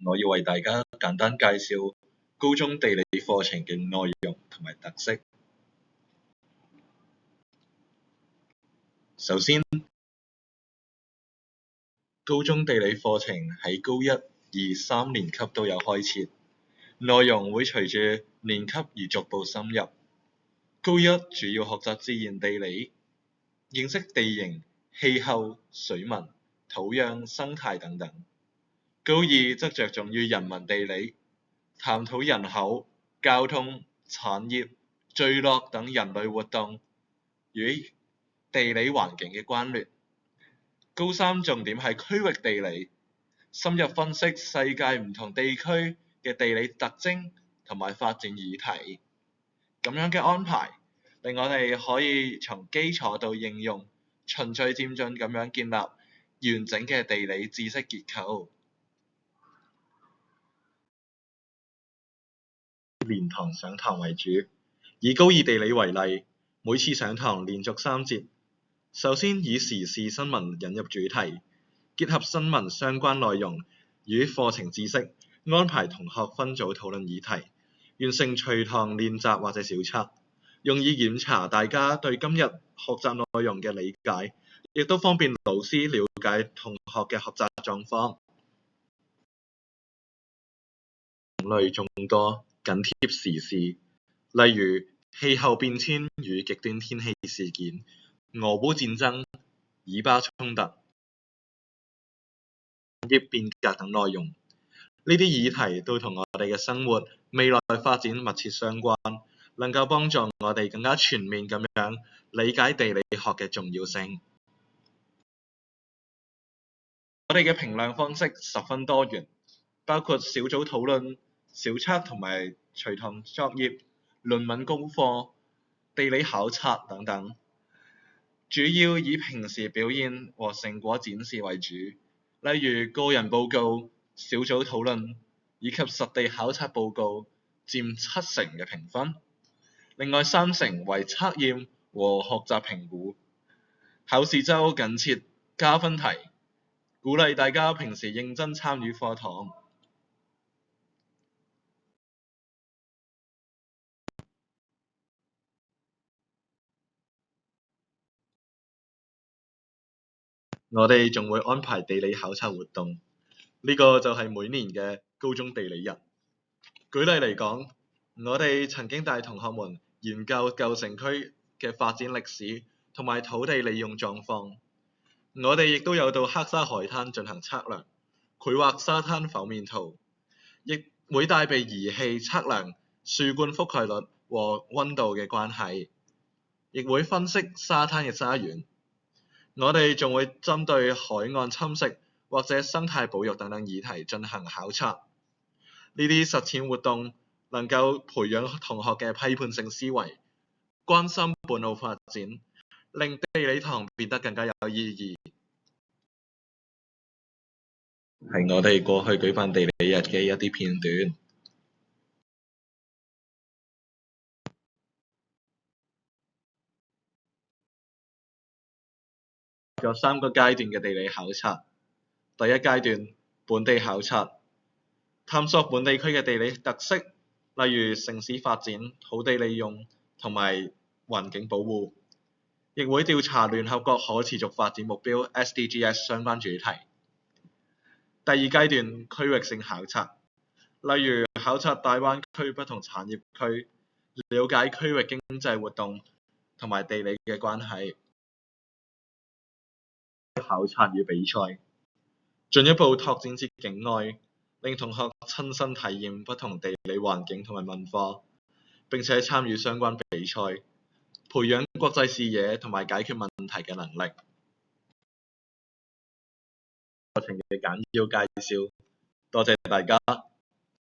我要為大家簡單介紹高中地理課程嘅內容同埋特色。首先，高中地理課程喺高1、2、3年級都有開設，內容會隨住年級而逐步深入。高1主要學習自然地理，認識地形、氣候、水文、土壤、生態等等。高2則着重於人文地理，探討人口、交通、產業、聚落等人類活動與地理環境嘅關聯。高3重點係區域地理，深入分析世界唔同地區嘅地理特徵同埋發展議題。咁樣嘅安排，令我哋可以從基礎到應用，循序漸進咁樣建立完整嘅地理知識結構。連堂上堂為主，以高2地理為例，每次上堂連續3節。首先以時事新聞引入主題，結合新聞相關內容與課程知識，安排同學分組討論議題，完成隨堂練習或者小測，用以檢查大家對今日學習內容嘅理解，亦都方便老師了解同學嘅學習狀況。種類眾多，緊貼時事，例如氣候變遷與極端天氣事件、俄烏戰爭、以巴衝突、產業變革等內容。呢啲議題都同我哋嘅生活未來發展密切相關，能夠幫助我哋更加全面咁樣理解地理學嘅重要性。我哋嘅評量方式十分多元，包括小組討論、小測同埋隨堂作業、論文功課、地理考察等等，主要以平時表現和成果展示為主，例如個人報告、小組討論以及實地考察報告佔7成嘅評分，另外3成為測驗和學習評估。考試週緊設加分題，鼓勵大家平時認真參與課堂。我哋仲會安排地理考察活動，呢個就係每年嘅高中地理日。舉例嚟講，我哋曾經帶同學們研究舊城區嘅發展歷史同埋土地利用狀況。我哋亦都有到黑沙海灘進行測量，繪畫沙灘剖面圖，亦會帶備儀器測量樹冠覆蓋率和溫度嘅關係，亦會分析沙灘嘅沙源。我哋仲會針對海岸侵蝕或者生態保育等等議題進行考察。呢啲實踐活動能夠培養同學嘅批判性思維，關心本澳發展，令地理堂變得更加有意義。係我哋過去舉辦地理日嘅一啲片段。有3個階段嘅地理考察。第一階段，本地考察，探索本地區嘅地理特色，例如城市發展、土地利用同埋環境保護，亦會調查聯合國可持續發展目標 SDGs 相關主題。第二階段，區域性考察，例如考察大灣區不同產業區，了解區域經濟活動同埋地理嘅關係。考察與比賽，進一步拓展至境外，令同學親身體驗不同地理環境同埋文化，並且參與相關比賽，培養國際視野同埋解決問題嘅能力。課程嘅簡要介紹，多謝大家。